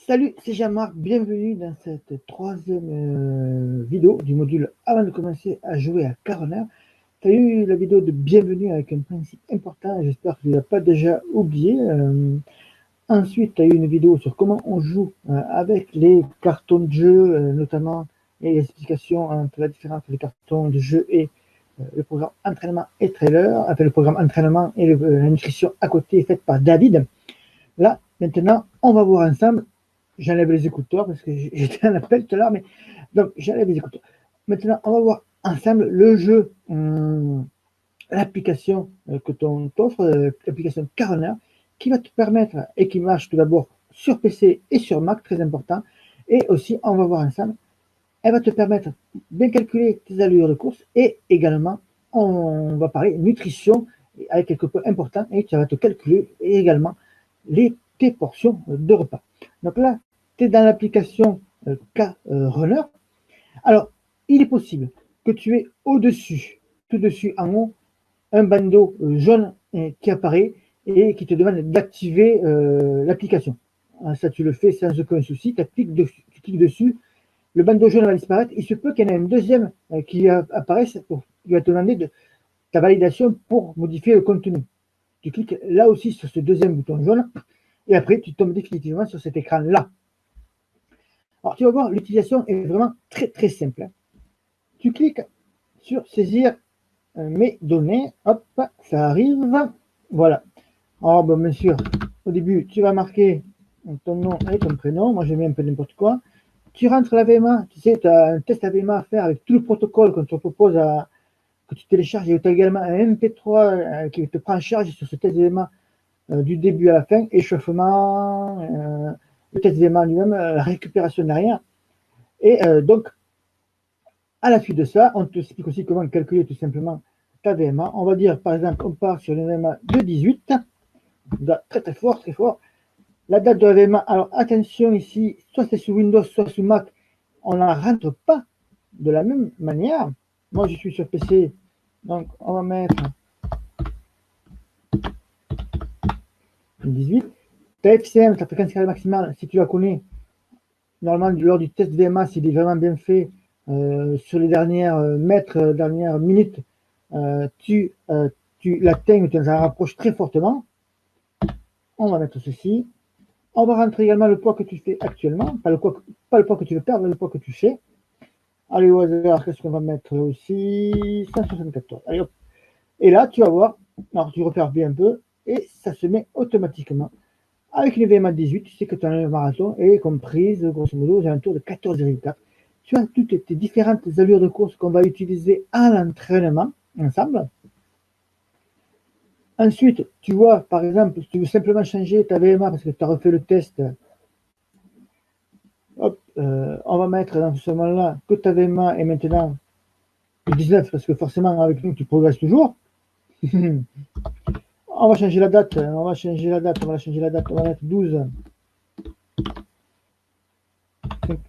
Salut, c'est Jean-Marc, bienvenue dans cette troisième vidéo du module avant de commencer à jouer à Caronner. Tu as eu la vidéo de bienvenue avec un principe important, j'espère que tu ne l'as pas déjà oublié. Ensuite, tu as eu une vidéo sur comment on joue avec les cartons de jeu, notamment, et l'explication entre la différence entre les cartons de jeu et le programme entraînement et trailer, enfin le programme entraînement et la nutrition à côté faite par David. Là, maintenant, on va voir ensemble. J'enlève les écouteurs parce que j'étais en appel tout à l'heure, mais donc j'enlève les écouteurs. Maintenant, on va voir ensemble le jeu, l'application que ton t'offre, l'application Caronner, qui va te permettre et qui marche tout d'abord sur PC et sur Mac, très important. Et aussi, on va voir ensemble, elle va te permettre de bien calculer tes allures de course et également, on va parler nutrition avec quelques points importants et tu vas te calculer également tes portions de repas. Donc là, tu es dans l'application K-Runner. Alors, il est possible que tu aies au-dessus, tout dessus en haut, un bandeau jaune qui apparaît et qui te demande d'activer l'application. Ça, tu le fais sans aucun souci. Tu cliques dessus, le bandeau jaune va disparaître. Il se peut qu'il y en ait un deuxième qui apparaisse qui va te demander ta validation pour modifier le contenu. Tu cliques là aussi sur ce deuxième bouton jaune et après tu tombes définitivement sur cet écran-là. Alors tu vas voir, l'utilisation est vraiment très très simple. Tu cliques sur saisir mes données, hop, ça arrive, voilà. Alors bien sûr, au début, tu vas marquer ton nom et ton prénom, moi j'ai mis un peu n'importe quoi. Tu rentres la VMA, tu sais, tu as un test AVMA à faire avec tout le protocole qu'on te propose que tu télécharges, et tu as également un MP3 qui te prend en charge sur ce test VMA du début à la fin, échauffement, le test VMA lui-même, la récupération derrière. Et donc, à la suite de ça, on te explique aussi comment calculer tout simplement ta VMA. On va dire, par exemple, on part sur une VMA de 18, très très fort, très fort. La date de la VMA, alors attention ici, soit c'est sous Windows, soit sous Mac, on ne la rentre pas de la même manière. Moi, je suis sur PC, donc on va mettre 18. Ta FCM, ta fréquence carrée maximale, si tu la connais, normalement, lors du test VMA, s'il est vraiment bien fait, sur les dernières mètres, dernières minutes, tu l'atteins ou tu en rapproches très fortement. On va mettre ceci. On va rentrer également le poids que tu fais actuellement, pas le poids que tu veux perdre, mais le poids que tu fais. Allez, au hasard, qu'est-ce qu'on va mettre aussi? 174. Allez, hop. Et là, tu vas voir, alors tu repères bien un peu, et ça se met automatiquement. Avec une VMA 18, tu sais que tu as un marathon et comprise, grosso modo, j'ai un tour de 14,4. Tu as toutes tes différentes allures de course qu'on va utiliser à l'entraînement ensemble. Ensuite, tu vois, par exemple, si tu veux simplement changer ta VMA parce que tu as refait le test, hop, on va mettre dans ce moment-là que ta VMA est maintenant 19 parce que forcément, avec nous, tu progresses toujours. On va changer la date, on va changer la date, on va changer la date, on va mettre 12.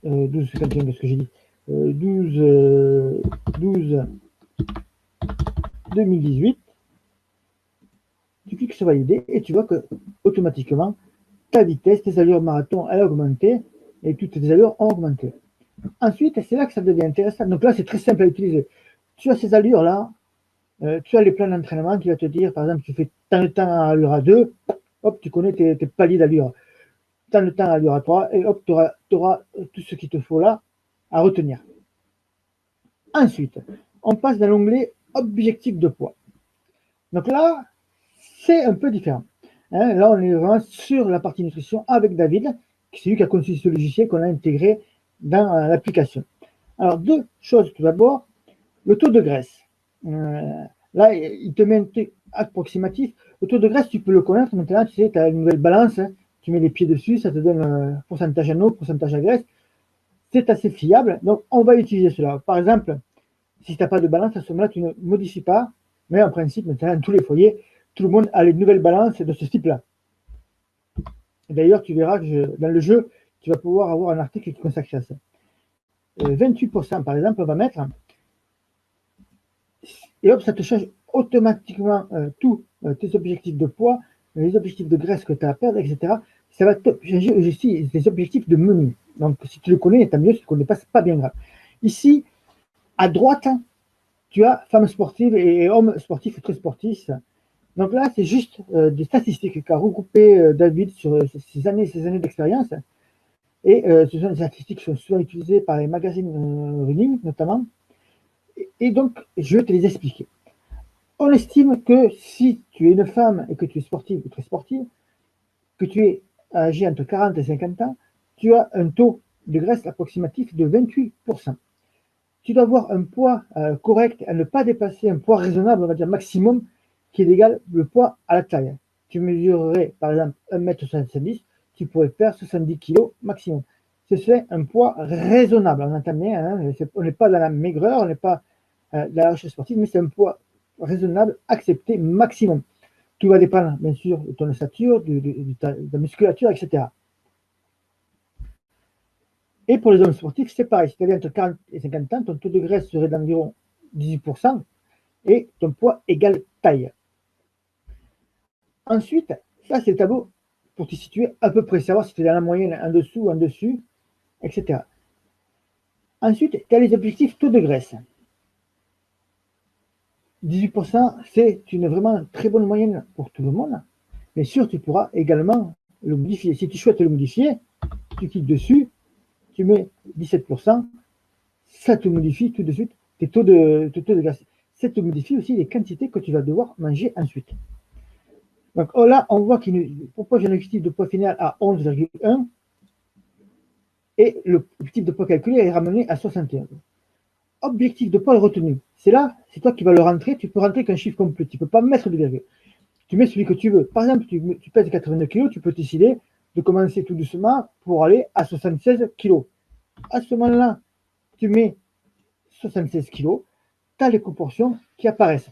12,51, qu'est-ce que j'ai dit 12 2018. Tu cliques sur valider et tu vois que automatiquement ta vitesse, tes allures marathon, elle a augmenté et toutes tes allures ont augmenté. Ensuite, c'est là que ça devient intéressant. Donc là, c'est très simple à utiliser. Tu as ces allures-là, tu as les plans d'entraînement qui va te dire, par exemple, tu fais tant de temps à allure à 2, hop, tu connais tes paliers d'allure. Tant de temps à allure à 3, et hop, tu auras tout ce qu'il te faut là à retenir. Ensuite, on passe dans l'onglet objectif de poids. Donc là, c'est un peu différent. Hein, là, on est vraiment sur la partie nutrition avec David, qui c'est lui qui a conçu ce logiciel qu'on a intégré dans l'application. Alors, deux choses tout d'abord. Le taux de graisse. Là, il te met un truc approximatif. Le taux de graisse, tu peux le connaître. Maintenant, tu sais, tu as une nouvelle balance. Hein, tu mets les pieds dessus, ça te donne pourcentage en eau, pourcentage en graisse. C'est assez fiable. Donc, on va utiliser cela. Par exemple, si tu n'as pas de balance, à ce moment-là, tu ne modifies pas. Mais en principe, maintenant, dans tous les foyers, tout le monde a les nouvelles balances de ce type-là. D'ailleurs, tu verras que dans le jeu, tu vas pouvoir avoir un article qui est consacré à ça. 28%, par exemple, on va mettre. Et hop, ça te change automatiquement tous tes objectifs de poids, les objectifs de graisse que tu as à perdre, etc. ça va te changer aussi des objectifs de menu. Donc, si tu le connais, tant mieux. Si tu ne le connais pas, ce n'est pas bien grave. Ici, à droite, tu as femmes sportives et hommes sportifs très sportifs. Donc là, c'est juste des statistiques qu'a regroupé David sur ces années d'expérience. Et ce sont des statistiques qui sont souvent utilisées par les magazines running, notamment. Et donc, je vais te les expliquer. On estime que si tu es une femme et que tu es sportive ou très sportive, que tu es âgé entre 40 et 50 ans, tu as un taux de graisse approximatif de 28%. Tu dois avoir un poids correct, à ne pas dépasser un poids raisonnable, on va dire maximum, qui est égal le poids à la taille. Tu mesurerais par exemple 1,70 m, tu pourrais faire 70 kg maximum. Ce serait un poids raisonnable, on entend bien, hein, on n'est pas dans la maigreur, on n'est pas dans la recherche sportive, mais c'est un poids raisonnable, accepté maximum. Tout va dépendre bien sûr de ton ossature, de ta musculature, etc. Et pour les hommes sportifs, c'est pareil. Si tu avais entre 40 et 50 ans, ton taux de graisse serait d'environ 18% et ton poids égale taille. Ensuite, ça c'est le tableau pour te situer à peu près, savoir si tu es dans la moyenne, en dessous, en dessus, etc. Ensuite, tu as les objectifs taux de graisse. 18%, c'est une vraiment très bonne moyenne pour tout le monde. Bien sûr, tu pourras également le modifier. Si tu souhaites le modifier, tu cliques dessus, tu mets 17%, ça te modifie tout de suite tes taux de graisse. Ça te modifie aussi les quantités que tu vas devoir manger ensuite. Donc oh là, on voit qu'il nous propose un objectif de poids final à 11,1 et le type de poids calculé est ramené à 61. Objectif de poids retenu. C'est là, c'est toi qui vas le rentrer. Tu peux rentrer qu'un chiffre complet. Tu ne peux pas mettre de virgule. Tu mets celui que tu veux. Par exemple, tu pèses 82 kg, tu peux décider de commencer tout doucement pour aller à 76 kg. À ce moment-là, tu mets 76 kg, tu as les proportions qui apparaissent.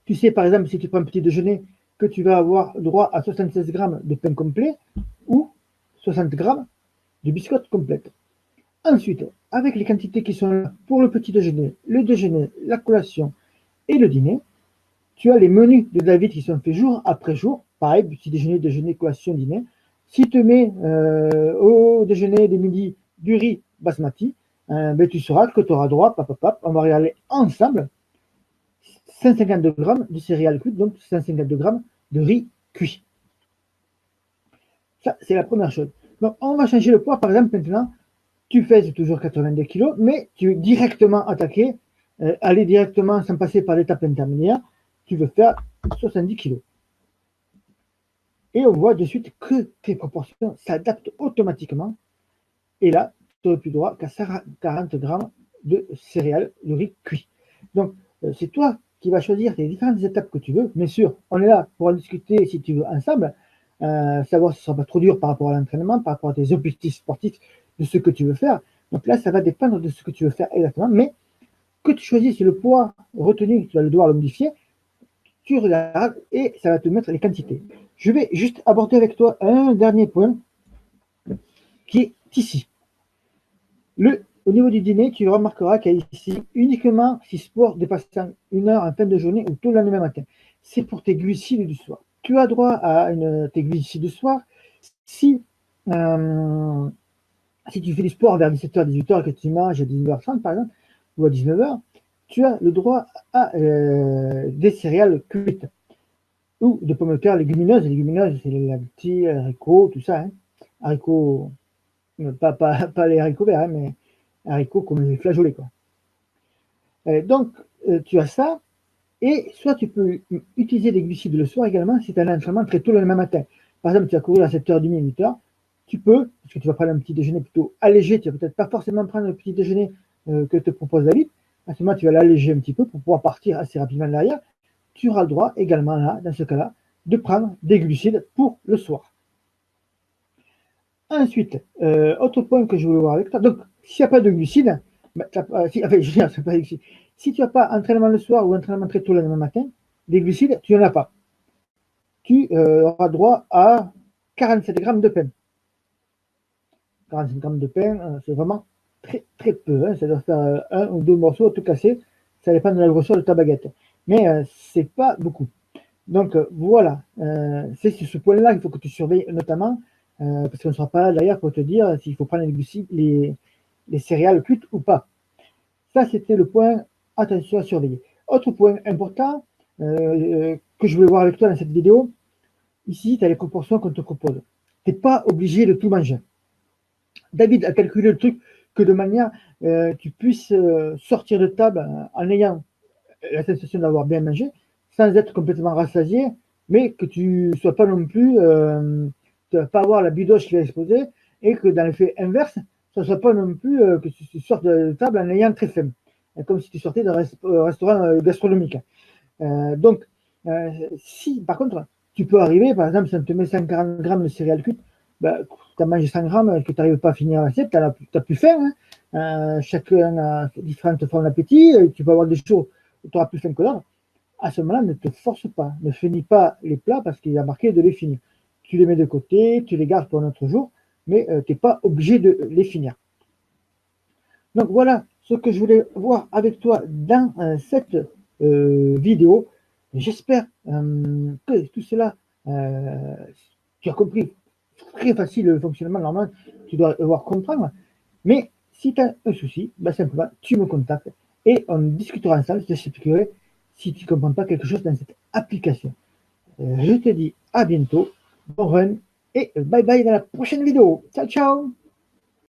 Tu sais, par exemple, si tu prends un petit déjeuner, que tu vas avoir droit à 76 grammes de pain complet ou 60 grammes de biscotte complète. Ensuite, avec les quantités qui sont là pour le petit déjeuner, la collation et le dîner, tu as les menus de David qui sont faits jour après jour. Pareil, petit déjeuner, collation, dîner. Si tu mets au déjeuner des midis du riz basmati, ben, tu sauras que tu auras droit, on va regarder ensemble, 152 grammes de céréales cuites, donc 152 grammes de riz cuit. Ça, c'est la première chose. Donc, on va changer le poids. Par exemple, maintenant, tu pèses toujours 82 kg, mais tu veux directement attaquer, aller directement sans passer par l'étape intermédiaire. Tu veux faire 70 kg. Et on voit de suite que tes proportions s'adaptent automatiquement. Et là, tu n'auras plus droit qu'à 40 grammes de céréales, de riz cuit. Donc, c'est toi qui vas choisir les différentes étapes que tu veux. Bien sûr, on est là pour en discuter si tu veux ensemble, savoir si ce ne sera pas trop dur par rapport à l'entraînement, par rapport à tes objectifs sportifs, de ce que tu veux faire. Donc là, ça va dépendre de ce que tu veux faire exactement. Mais que tu choisisses le poids retenu, tu vas devoir le modifier, tu regardes et ça va te mettre les quantités. Je vais juste aborder avec toi un dernier point qui est ici. Au niveau du dîner, tu remarqueras qu'il y a ici uniquement 6 sports dépassant 1 heure en fin de journée ou tout le lendemain matin. C'est pour tes glucides du soir. Tu as droit à tes glucides du soir si, si tu fais du sport vers 17h, 18h et que tu manges à 19h30 par exemple, ou à 19h, tu as le droit à des céréales cuites ou de pommes de terre légumineuses. Les légumineuses, c'est les lentilles, les haricots, tout ça. Hein. Haricots, pas les haricots verts, hein, mais haricots comme les flageolets. Quoi. Donc, tu as ça, et soit tu peux utiliser des glucides le soir également si tu as un entraînement très tôt le lendemain matin. Par exemple, tu vas courir à 7h30, 8h, tu peux, parce que tu vas prendre un petit déjeuner plutôt allégé, tu vas peut-être pas forcément prendre le petit déjeuner que te propose David, à ce moment tu vas l'alléger un petit peu pour pouvoir partir assez rapidement derrière. Tu auras le droit également là, dans ce cas-là, de prendre des glucides pour le soir. Ensuite, autre point que je voulais voir avec toi, donc s'il n'y a pas de glucides, si tu n'as pas entraînement le soir ou entraînement très tôt le lendemain matin, des glucides, tu n'en as pas. Tu auras droit à 47 grammes de pain. 47 grammes de pain, c'est vraiment très très peu. Hein. Ça doit faire un ou deux morceaux tout cassés. Ça dépend de la grosseur de ta baguette. Mais c'est pas beaucoup. Donc voilà, c'est sur ce point-là qu'il faut que tu surveilles notamment, parce qu'on ne sera pas là derrière pour te dire s'il faut prendre les céréales cuites ou pas. Ça, c'était le point attention à surveiller. Autre point important que je voulais voir avec toi dans cette vidéo, ici, tu as les proportions qu'on te propose. Tu n'es pas obligé de tout manger. David a calculé le truc que de manière tu puisses sortir de table en ayant la sensation d'avoir bien mangé, sans être complètement rassasié, mais que tu ne sois pas non plus, tu ne vas pas avoir la bidoche qui va exploser, et que dans l'effet inverse, ça ne soit pas non plus que tu sortes de table en ayant très faim, comme si tu sortais d'un restaurant gastronomique. Donc, si par contre, tu peux arriver, par exemple, si on te met 140 grammes de céréales cuites, bah, tu as mangé 100 grammes, que tu n'arrives pas à finir l'assiette, tu n'as plus faim. Hein. Chacun a différentes formes d'appétit. Tu peux avoir des jours où tu auras plus faim que d'autres. À ce moment-là, ne te force pas. Ne finis pas les plats parce qu'il y a marqué de les finir. Tu les mets de côté, tu les gardes pour un autre jour, mais tu n'es pas obligé de les finir. Donc voilà ce que je voulais voir avec toi dans cette vidéo. J'espère que tout cela, tu as compris très facile le fonctionnement normal, tu dois devoir comprendre. Mais si tu as un souci, ben simplement tu me contactes et on discutera ensemble. Je t'expliquerai si tu ne comprends pas quelque chose dans cette application. Je te dis à bientôt, bon run et bye bye dans la prochaine vidéo. Ciao ciao.